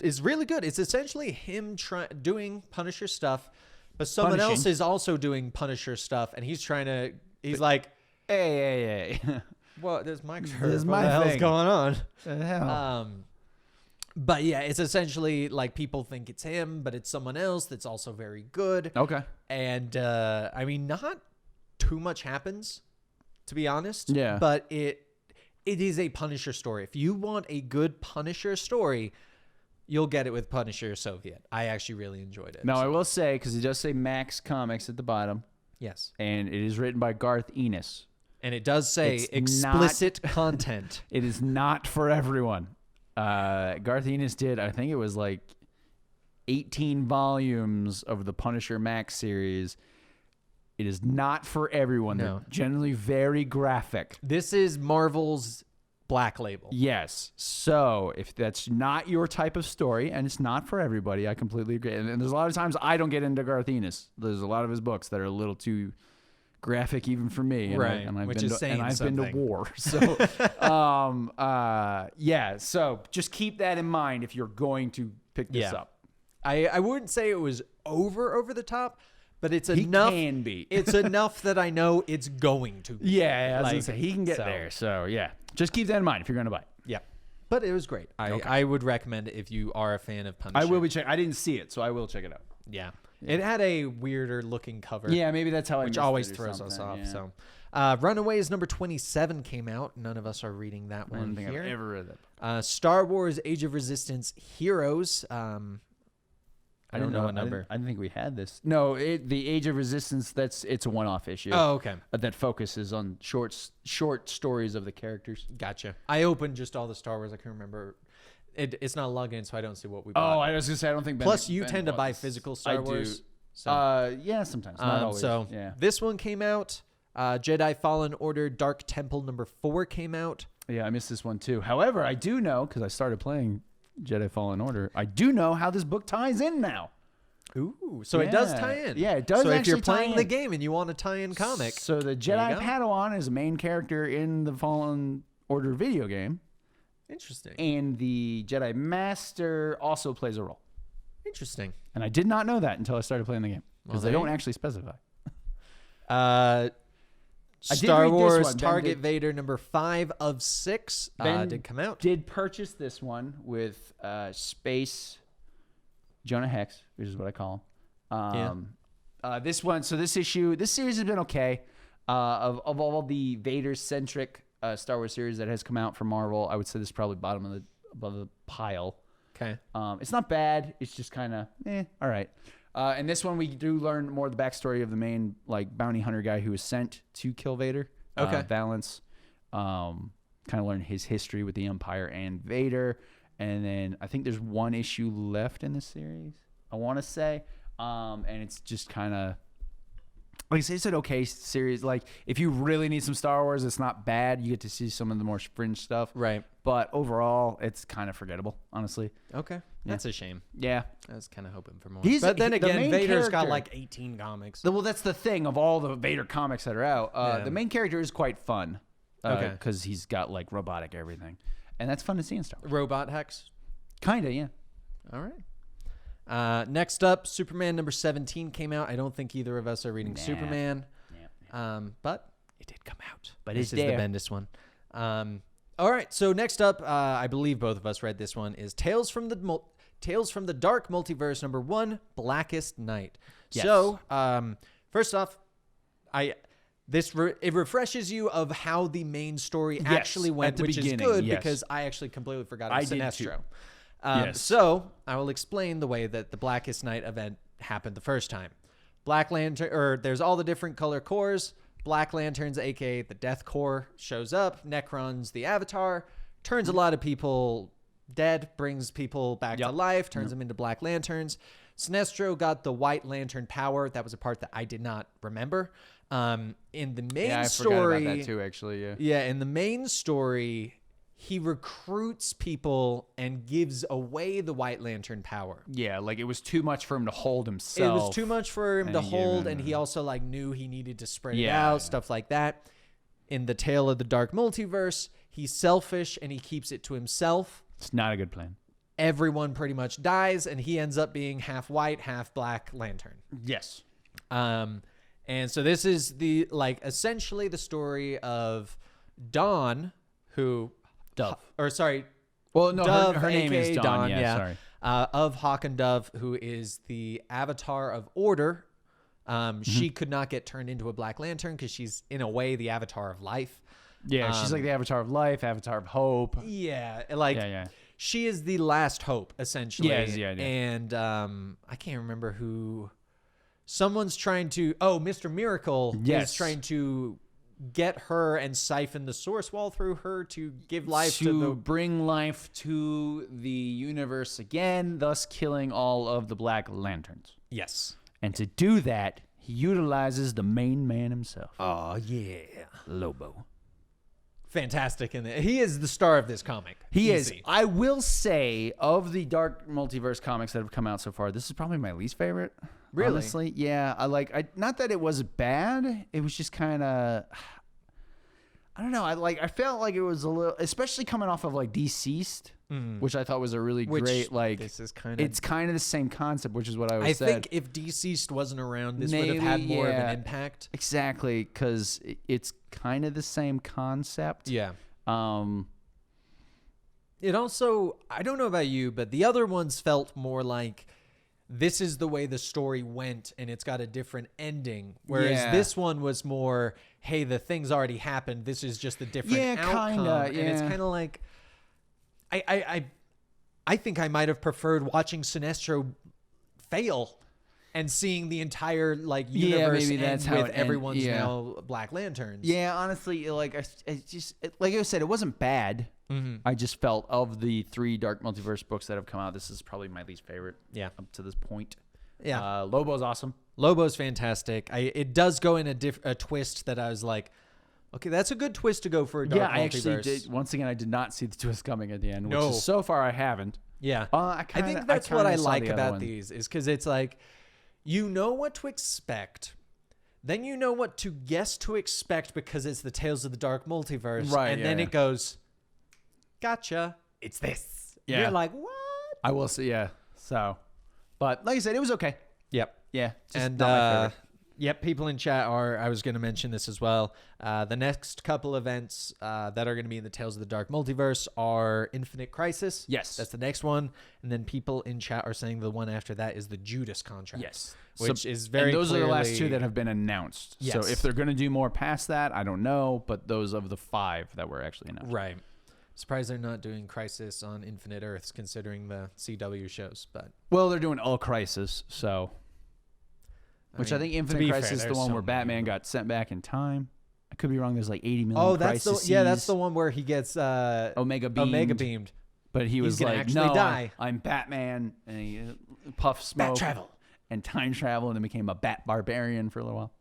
it's really good. It's essentially him doing Punisher stuff, but someone Punishing. else is also doing Punisher stuff, and he's like, Hey. well, there's my curve. This is what my the hell's thing. going on? The hell? But yeah, it's essentially like people think it's him, but it's someone else that's also very good. Okay. And I mean, not too much happens, to be honest. Yeah. But it is a Punisher story. If you want a good Punisher story, you'll get it with Punisher Soviet. I actually really enjoyed it. Now, I will say, because it does say Max Comics at the bottom, Yes. and it is written by Garth Ennis. And it does say It's explicit content. It is not for everyone. Garth Ennis did, I think it was like 18 volumes of the Punisher Max series. It is not for everyone. No. They're generally very graphic. This is Marvel's Black Label. Yes. So if that's not your type of story, and it's not for everybody, I completely agree. And there's a lot of times I don't get into Garth Ennis. There's a lot of his books that are a little too graphic even for me. And Right, I've which been is to, saying and I've been to something. war. So, yeah. So just keep that in mind if you're going to pick this up. I wouldn't say it was over the top, but it's He enough. can be. It's enough that I know it's going to be. Yeah, I was gonna say he can get there. So yeah, just keep that in mind if you're gonna buy it. Yeah. But it was great. I would recommend it if you are a fan of Punisher. I will be checking. I didn't see it, so I will check it out. Yeah. It had a weirder looking cover. Yeah, maybe that's how I which missed it always or throws us something, off. yeah. So, Runaways number 27 came out. None of us are reading that I one don't think here. I've ever read that. Star Wars: Age of Resistance Heroes. I don't know what number. I didn't think we had this. No, the Age of Resistance. It's a one-off issue. Oh, okay. That focuses on short stories of the characters. Gotcha. I opened just all the Star Wars. I can remember. It's not logged in, so I don't see what we bought. Oh, I was gonna say I don't think. Plus, you tend to buy physical Star Wars. So. Yeah, sometimes. Not always. So yeah. this one came out. Jedi Fallen Order Dark Temple number 4 came out. Yeah, I missed this one too. However, I do know because I started playing Jedi Fallen Order. I do know how this book ties in now. Ooh, so it does tie in. Yeah, it does. So if you're actually tie playing in. the game and you want a tie-in comic, so the there you Jedi go. Padawan is a main character in the Fallen Order video game, interesting. and the Jedi Master also plays a role. Interesting. And I did not know that until I started playing the game because they don't actually specify. Star read this Wars one. Ben Target did- Vader number 5 of 6 Ben did come out. Did purchase this one with Space Jonah Hex, which is what I call him. This one, so this series has been okay. Of all the Vader-centric Star Wars series that has come out from Marvel, I would say this is probably above the pile. Okay. It's not bad. It's just kind of all right. And this one, we do learn more of the backstory of the main bounty hunter guy who was sent to kill Vader. Okay. Valance. Kind of learn his history with the Empire and Vader. And then I think there's one issue left in this series, I want to say. And it's just kind of, like I say, it's an okay series. Like, if you really need some Star Wars, it's not bad. You get to see some of the more fringe stuff. Right. But overall, it's kind of forgettable, honestly. Okay. That's a shame. Yeah. I was kind of hoping for more. He's- but then the again, main Vader's got character- like 18 comics. Well, that's the thing of all the Vader comics that are out. Yeah. The main character is quite fun. Okay. Because he's got like robotic everything. And that's fun to see in Star Wars. Robot Hex. Kind of, yeah. All right. Next up, Superman number 17 came out. I don't think either of us are reading Superman. But it did come out. But this it's is there. the Bendis one. All right. So next up, I believe both of us read this one, is Tales from the Dark Multiverse number 1, Blackest Night. Yes. So first off, it refreshes you of how the main story actually went, at the which beginning, is good yes. because I actually completely forgot I of did Sinestro. too. Yes. So I will explain the way that the Blackest Night event happened the first time. Black Lantern, or there's all the different color cores. Black Lanterns, aka the Death Corps, shows up. Necron's the Avatar, turns a lot of people dead, brings people back to life, turns them into Black Lanterns. Sinestro got the White Lantern power. That was a part that I did not remember. In the main story, forgot about that too, actually. Yeah. Yeah, in the main story, he recruits people and gives away the White Lantern power. Yeah, like it was too much for him to hold himself. It was too much for him to and give hold, him- and he also knew he needed to spread it Yeah. out, stuff like that. In the Tale of the Dark Multiverse, he's selfish and he keeps it to himself. It's not a good plan. Everyone pretty much dies, and he ends up being half white, half Black Lantern. Yes. And so this is essentially the story of Dawn, who Dove. Well, no, Dove, her name is aka Dawn, yeah, sorry. of Hawk and Dove, who is the Avatar of Order. She could not get turned into a Black Lantern because she's, in a way, the Avatar of Life. Yeah, she's like the Avatar of Life, Avatar of Hope. Yeah, Yeah. she is the last hope, essentially. Yeah, is the idea. And I can't remember who. Someone's trying to. Oh, Mr. Miracle Yes. is trying to get her and siphon the source wall through her to give life to the. bring life to the universe again, thus killing all of the Black Lanterns. Yes. And to do that, he utilizes the main man himself, Oh yeah. Lobo. Fantastic in it. He is the star of this comic. He Easy. is. I will say, of the Dark Multiverse comics that have come out so far, this is probably my least favorite. Really? Honestly, yeah. Not that it was bad. It was just kind of, I don't know. I felt like it was a little, especially coming off of like Deceased. which I thought was a really great, like, this is kind of, it's kind of the same concept, which is what I always I said. think if Deceased wasn't around, this would have had more of an impact. Exactly, because it's kind of the same concept. Yeah. It also, I don't know about you, but the other ones felt more like this is the way the story went and it's got a different ending. Whereas this one was more, hey, the thing's already happened. This is just a different outcome. Kinda, and it's kind of like, I think I might have preferred watching Sinestro fail and seeing the entire like universe maybe that's end how with it everyone's now Black Lanterns. Yeah, honestly, like like I said, it wasn't bad. I just felt of the 3 Dark Multiverse books that have come out, this is probably my least favorite. Yeah, up to this point. Yeah, Lobo's awesome. Lobo's fantastic. It does go in a twist that I was like, okay, that's a good twist to go for a Dark Multiverse. I actually did. Once again, I did not see the twist coming at the end. Which is, so far I haven't. Yeah, I think that's what I like about these is because it's like, you know what to expect. Then you know what to guess to expect because it's the Tales of the Dark Multiverse. Right. And then it goes, gotcha. It's this. Yeah. You're like, what? I will see. Yeah. So, but like I said, it was okay. Yep. Yeah. And, yep, people in chat I was going to mention this as well. The next couple events that are going to be in the Tales of the Dark Multiverse are Infinite Crisis. Yes. That's the next one. And then people in chat are saying the one after that is the Judas contract. Yes. Which is very those clearly... are the last 2 that have been announced. Yes. So if they're going to do more past that, I don't know. But those of the 5 that were actually announced. Right. Surprised they're not doing Crisis on Infinite Earths considering the CW shows. But well, they're doing All Crisis, so... Which I think Infinite Crisis is the one where Batman got sent back in time. I could be wrong. There's like 80 million crises. That's the one where he gets Omega beamed. But he was like, no, I'm Batman. And he puffed smoke. Bat travel. And time travel. And then became a Bat Barbarian for a little while.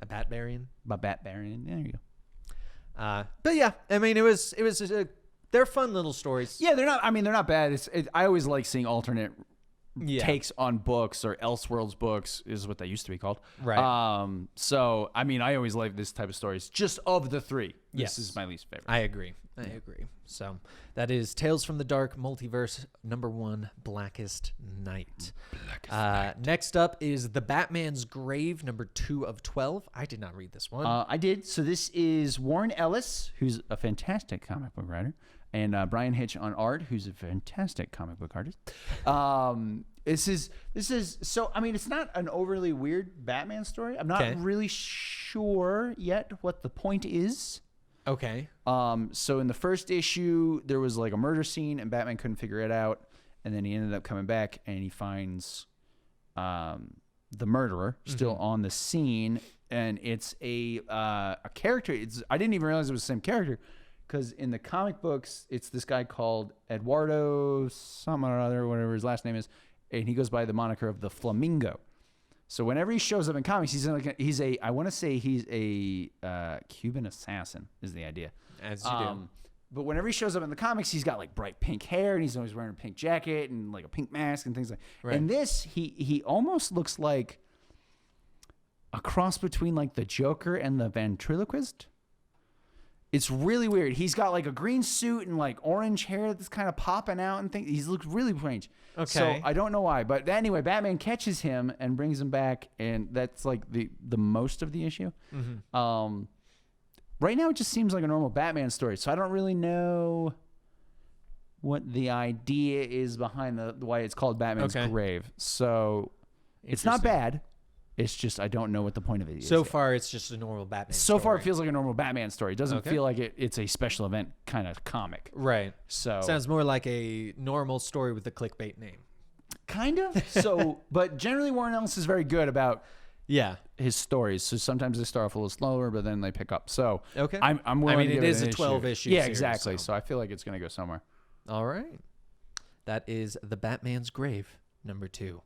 A Batbarian? A Batbarian. There you go. But yeah, I mean, it was they're fun little stories. Yeah, they're not bad. I always like seeing alternate takes on books, or Elseworlds books is what they used to be called. Right. So, I mean, I always like this type of stories. Just of the 3, this is my least favorite. I agree. So that is Tales from the Dark Multiverse #1, Blackest Night. Next up is The Batman's Grave, #2 of 12. I did not read this one. I did. So this is Warren Ellis, who's a fantastic comic book writer, and Brian Hitch on art, who's a fantastic comic book artist. This is so, I mean, it's not an overly weird Batman story. I'm not really sure yet what the point is. Okay. So in the first issue, there was like a murder scene and Batman couldn't figure it out. And then he ended up coming back and he finds the murderer still on the scene. And it's a character. I didn't even realize it was the same character, because in the comic books, it's this guy called Eduardo something or other, whatever his last name is. And he goes by the moniker of the Flamingo. So whenever he shows up in comics, he's a Cuban assassin is the idea. As you do. But whenever he shows up in the comics, he's got like bright pink hair and he's always wearing a pink jacket and like a pink mask and things like that. Right. And this, he almost looks like a cross between like the Joker and the ventriloquist. It's really weird. He's got like a green suit and like orange hair that's kind of popping out and things. He looks really strange. Okay. So I don't know why. But anyway, Batman catches him and brings him back. And that's like the most of the issue. Mm-hmm. Right now, it just seems like a normal Batman story. So I don't really know what the idea is behind the why it's called Batman's Grave. So it's not bad. It's just I don't know what the point of it is. So far, it's just a normal Batman story. So far, it feels like a normal Batman story. It doesn't feel like it's a special event kind of comic. Right. So sounds more like a normal story with a clickbait name. Kind of. So, but generally, Warren Ellis is very good about his stories. So sometimes they start off a little slower, but then they pick up. So I'm willing to give it is a 12 issue. Yeah, exactly. So I feel like it's going to go somewhere. All right. That is The Batman's Grave, #2.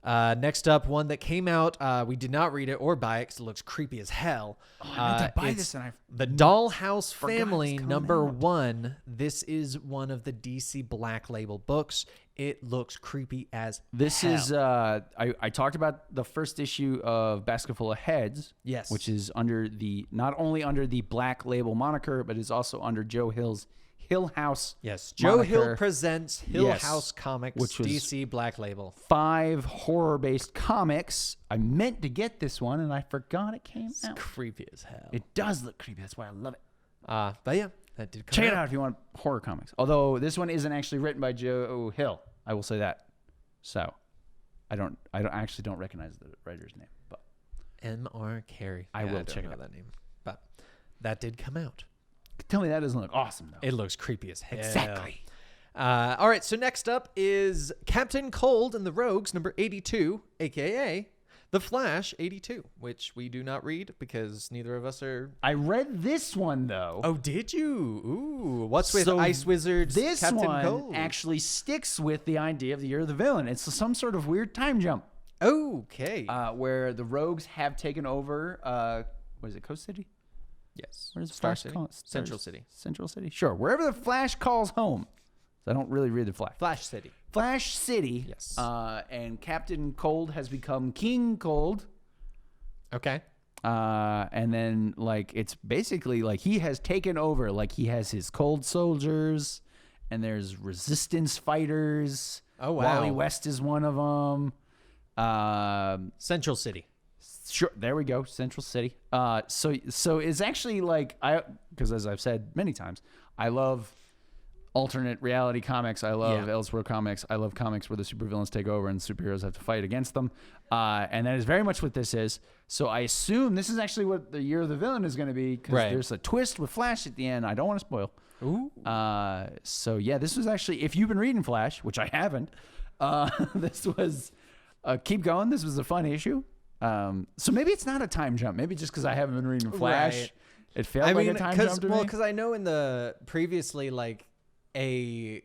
Next up, one that came out. We did not read it or buy it because it looks creepy as hell. I meant to buy this, and The Dollhouse Family, #1. This is one of the DC Black Label books. It looks creepy as this hell. Is I talked about the first issue of Basket Full of Heads, which is under the not only under the Black Label moniker, but is also under Joe Hill's Hill House. Yes, Joe Hill moniker. presents Hill Yes, House Comics, which was DC Black Label. 5 horror-based comics. I meant to get this one, and I forgot it came out. Creepy as hell. It does look creepy. That's why I love it. But yeah, that did come Check it out if you want horror comics. Although this one isn't actually written by Joe Hill. I will say that. So, I actually don't recognize the writer's name, but M.R. Carey. I will check it out out. that name. But that did come out. tell me that doesn't look awesome, though. It looks creepy as hell. Exactly. All right, so next up is Captain Cold and the Rogues, number 82, a.k.a. The Flash 82, which we do not read because neither of us are... I read this one, though. Oh, did you? Ooh, what's with So Ice Wizard's This Captain one Cold? actually sticks with the idea of the Year of the Villain. It's some sort of weird time jump Okay. where the Rogues have taken over, what is it, Coast City? yes. Where's the Star Flash City? call it? Central City. Central City? Sure. Wherever the Flash calls home. I don't really read the Flash. Flash City. Flash City. Yes. And Captain Cold has become King Cold. Okay. And then, like, it's basically like he has taken over. Like, he has his cold soldiers, and there's resistance fighters. Oh, wow. Wally West is one of them. Central City. Sure, there we go, Central City. So it's actually like because as I've said many times, I love alternate reality comics. I love Elseworld comics. I love comics where the supervillains take over and superheroes have to fight against them. And that is very much what this is. So I assume this is actually what the Year of the Villain is going to be because there's a twist with Flash at the end. I don't want to spoil. Ooh. So yeah, this was actually, if you've been reading Flash, which I haven't, this was keep going. This was a fun issue. So maybe it's not a time jump. Maybe just because I haven't been reading Flash, Right. it felt like a time jump to me. Well, because I know in the previously, like, the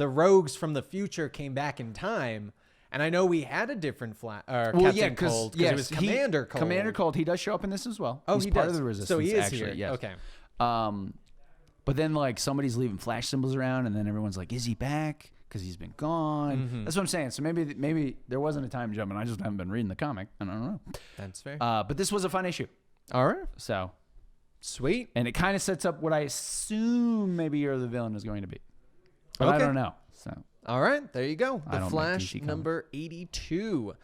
Rogues from the future came back in time, and I know we had a different Captain Cold because it was Commander Cold. Commander Cold, he does show up in this as well. Oh, he's he part does. of the Resistance. So he is actually, here. Yes. Okay. But then like somebody's leaving Flash symbols around, and then everyone's like, "Is he back?" Because he's been gone. Mm-hmm. That's what I'm saying. So maybe there wasn't a time jump, and I just haven't been reading the comic, and I don't know. That's fair. But this was a fun issue. All right. So. Sweet. And it kind of sets up what I assume maybe Year of the Villain is going to be. But I don't know. So All right. There you go. I The don't Flash make DC number 82.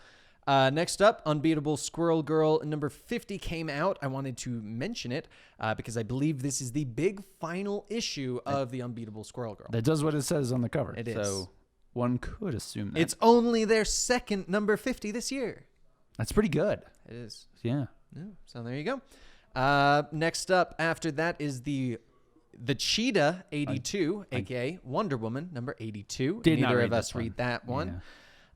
Next up, Unbeatable Squirrel Girl number 50 came out. I wanted to mention it because I believe this is the big final issue of the Unbeatable Squirrel Girl. that does what it says on the cover. It is. So one could assume that. It's only their second number 50 this year. That's pretty good. It is. Yeah. Yeah, so there you go. Next up after that is the Cheetah 82, aka Wonder Woman number 82. Did not Neither read of us this one. read that one.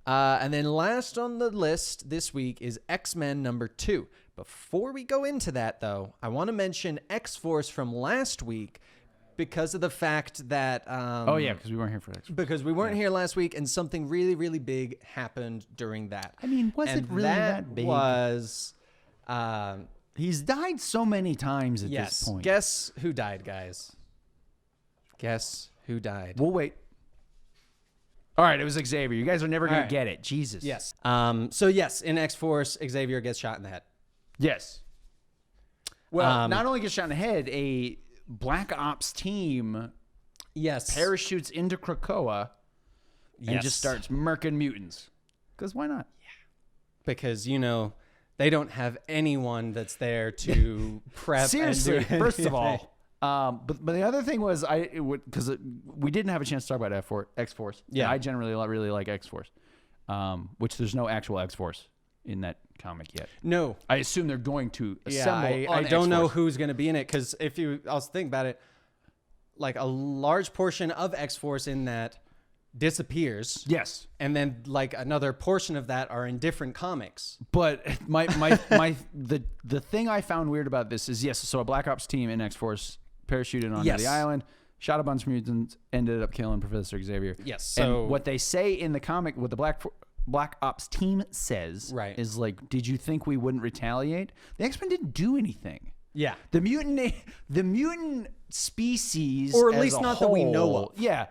And then last on the list this week is X-Men number 2. Before we go into that, though, I want to mention X-Force from last week because of the fact that... Oh, yeah, because we weren't here for X. Because we weren't here last week, and something really, really big happened during that. I mean, was it really that big? Was... He's died so many times at yes. this point. Guess who died, guys? Guess who died? We'll wait. All right, it was Xavier. You guys are never going All right. to get it. Jesus. Yes. So yes, in X-Force, Xavier gets shot in the head. Yes. Well, not only gets shot in the head, a Black Ops team Yes. parachutes into Krakoa and Yes. just starts murking mutants. Because why not? Because, you know, they don't have anyone that's there to prep. Seriously, and do first of anything. all. But the other thing was because we didn't have a chance to talk about X-Force. Yeah. And I generally really like X-Force, which there's no actual X-Force in that comic yet. No. I assume they're going to Yeah, assemble. I don't know X-Force. who's going to be in it because if you, I was thinking about it, like a large portion of X-Force in that disappears. Yes, And then like another portion of that are in different comics. but the thing I found weird about this is so a Black Ops team in X-Force parachuted onto Yes. the island, shot a bunch of mutants, ended up killing Professor Xavier. Yes. So And what they say in the comic, what the Black Ops team says, Right. is like, did you think we wouldn't retaliate? The X-Men didn't do anything. yeah. The mutant species, Or at as least a not that we know whole, of. yeah,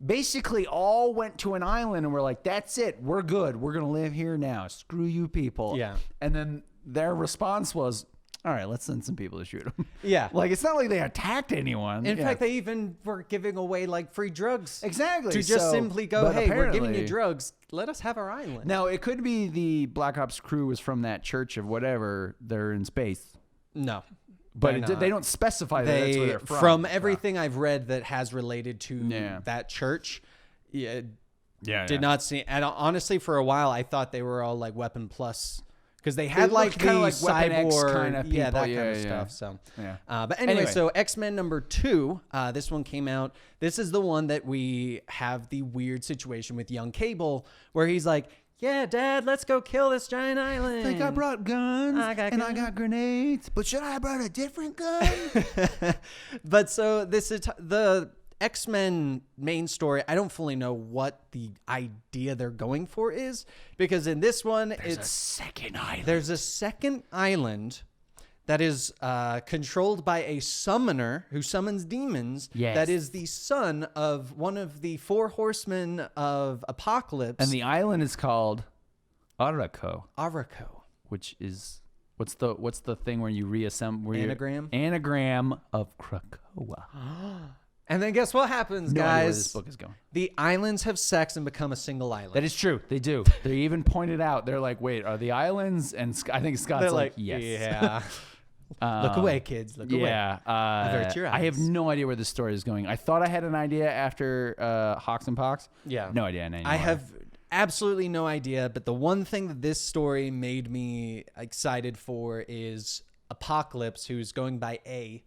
basically all went to an island and were like, that's it, we're good, we're gonna live here now. Screw you people. Yeah. And then their response was, all right, let's send some people to shoot them. Yeah. Like, it's not like they attacked anyone. In fact, they even were giving away like free drugs. Exactly. To just simply go, but hey, we're giving you apparently- drugs. Let us have our island. Now, it could be the Black Ops crew was from that church of whatever. They're in space. No. But They're they not. don't specify that that's where they're from. From everything I've read that has related to Yeah. that church, Yeah. did not see. And honestly, for a while, I thought they were all like Weapon Plus. Because they had like the kinda like Weapon X cyborg, kind of yeah, that people. kind of Yeah. stuff. So, Yeah. but anyway, Anyway. so X-Men number 2, this one came out. This is the one that we have the weird situation with young Cable, where he's like, "Yeah, Dad, let's go kill this giant island." I think I brought guns I got grenades, but should I have brought a different gun? But so this is the X-Men main story. I don't fully know what the idea they're going for is, because in this one There's a second island. there's a second island that is controlled by a summoner who summons demons. Yes. That is the son of one of the 4 horsemen of Apocalypse. And the island is called Araco, Araco. which is what's the thing where you reassemble Anagram? Anagram of Krakoa. And then guess what happens, No idea where guys? this book is going. The islands have sex and become a single island. That is true. They do. They even pointed out. They're like, wait, are the islands? And I think Scott's They're like, like, yes. yeah. Look away, kids. Look away. Yeah, Avert your I have eyes. no idea where this story is going. I thought I had an idea after Hawks and Pox. Yeah. No idea. Anymore. I have absolutely no idea, but the one thing that this story made me excited for is Apocalypse, who's going by A.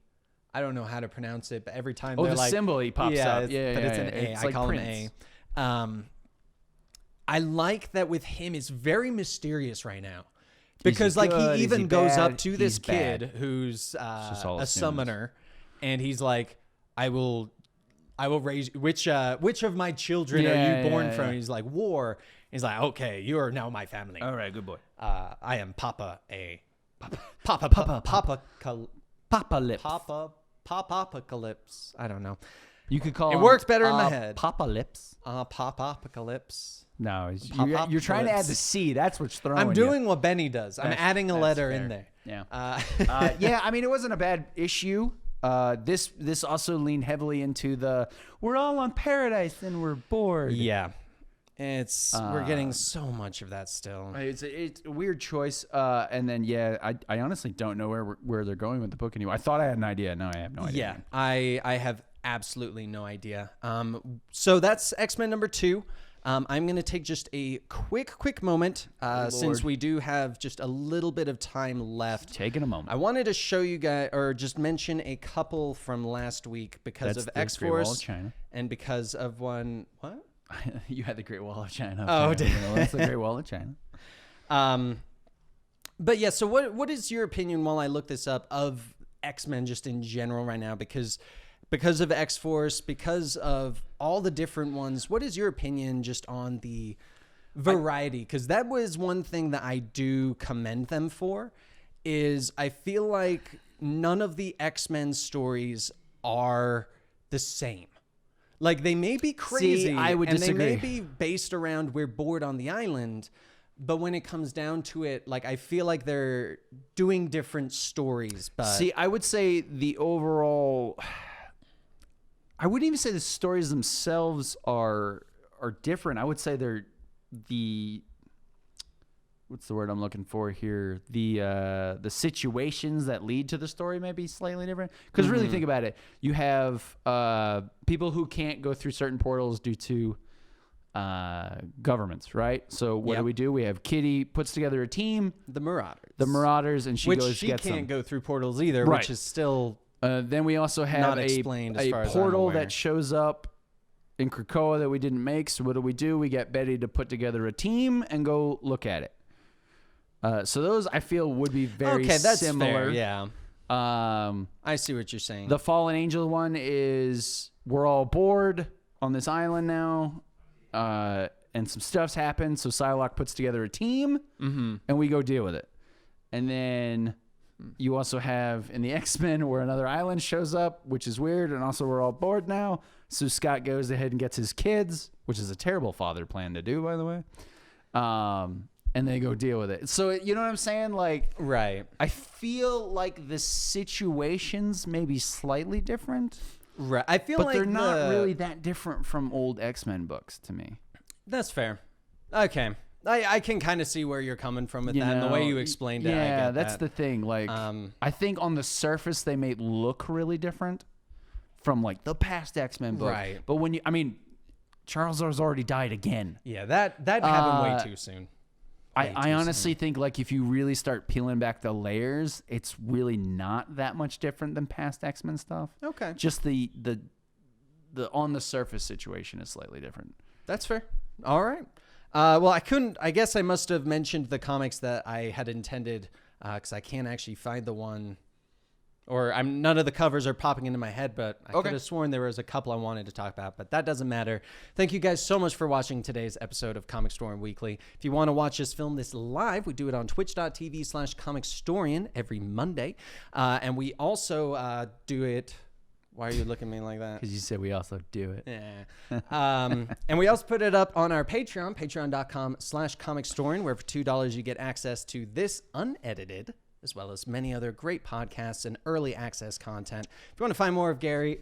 I don't know how to pronounce it, but every time they're the like, symbol he pops yeah, up. it's- Yeah, but yeah, it's yeah. an A. It's I like call Prince. him A. I like that with him. It's very mysterious right now. Because Is like good? he Is even he goes bad? up to this He's kid bad. who's just all a assumes. summoner, and he's like, I will raise which of my children Yeah, are you born yeah, from? yeah. He's like, War. He's like, okay, you are now my family. All right, good boy. I am Papa A. Papa Papa Lips. Apocalypse. I don't know. You could call It him, works better in my head. Papa Lips. Apocalypse. No, Pop-up you're trying to add lips. the C. That's what's throwing I'm you. doing what Benny does. I'm adding a That's letter fair. in there. Yeah. Yeah, I mean, it wasn't a bad issue. This also leaned heavily into the we're all on paradise and we're bored. Yeah. We're getting so much of that still. It's a weird choice. And then, yeah, I honestly don't know where they're going with the book anymore. I thought I had an idea. No, I have no idea. Yeah, I have absolutely no idea. So that's X-Men number 2. I'm going to take just a quick moment since we do have just a little bit of time left. Taking a moment. I wanted to show you guys, or just mention a couple from last week because That's of the Great Wall of X-Force China. and because of one. What? You had the Great Wall of China. Oh, did that's the Great Wall of China. But yeah, so what is your opinion while I look this up of X-Men just in general right now? Because of X-Force, because of all the different ones, what is your opinion just on the variety? Because that was one thing that I do commend them for, is I feel like none of the X-Men stories are the same. Like, they may be crazy, I would and disagree. they may be based around we're bored on the island, but when it comes down to it, like, I feel like they're doing different stories. But See, I would say the overall. I wouldn't even say the stories themselves are different. I would say they're the. What's the word I'm looking for here? The situations that lead to the story may be slightly different. Because really think about it. You have people who can't go through certain portals due to governments, right? So what Yep. do? We have Kitty puts together a team, the Marauders, and she which goes she gets can't them. go through portals either, Right. which is still Then we also have Not explained as a far as I'm portal aware. that shows up in Krakoa that we didn't make. So what do? We get Betty to put together a team and go look at it. So those I feel would be very okay. That's similar. fair. Yeah, I see what you're saying. The Fallen Angel one is we're all bored on this island now, and some stuff's happened. So Psylocke puts together a team, and we go deal with it. And then you also have in the X-Men where another island shows up, which is weird, and also we're all bored now. So Scott goes ahead and gets his kids, which is a terrible father plan to do, by the way. and they go deal with it. So you know what I'm saying? Like, Right. I feel like the situations may be slightly different, Right. I feel but like they're not really that different from old X-Men books to me. That's fair. Okay. I can kind of see where you're coming from with that and the way you explained it. I Yeah, get that's that. the thing. Like, I think on the surface they may look really different from like the past X-Men book. Right. But when Charles has already died again. Yeah, that happened way too soon. I honestly think like if you really start peeling back the layers, it's really not that much different than past X-Men stuff. Okay. Just the on the surface situation is slightly different. That's fair. All right. Well, I guess I must have mentioned the comics that I had intended because I can't actually find the one, or none of the covers are popping into my head, but I could have sworn there was a couple I wanted to talk about, but that doesn't matter. Thank you guys so much for watching today's episode of Comicstorian Weekly. If you want to watch us film this live, we do it on twitch.tv/Comicstorian every Monday. And we also do it... Why are you looking at me like that? Because you said we also do it. Yeah. And we also put it up on our Patreon, patreon.com/Comicstorian, where for $2 you get access to this unedited, as well as many other great podcasts and early access content. If you want to find more of Gary,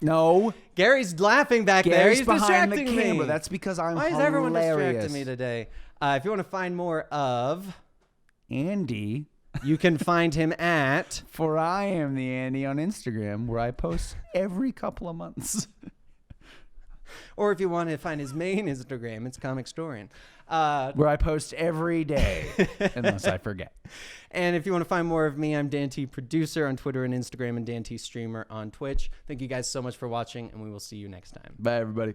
No. Gary's laughing back there. Gary's He's behind the distracting camera. me. That's because I'm Why is hilarious. everyone distracting me today? If you want to find more of Andy, you can find him at for I am the Andy on Instagram, where I post every couple of months. or if you want to find his main Instagram, it's Comicstorian. Where I post every day, unless I forget. And if you want to find more of me, I'm Dan T, producer on Twitter and Instagram, and Dan T, streamer on Twitch. Thank you guys so much for watching, and we will see you next time. Bye, everybody.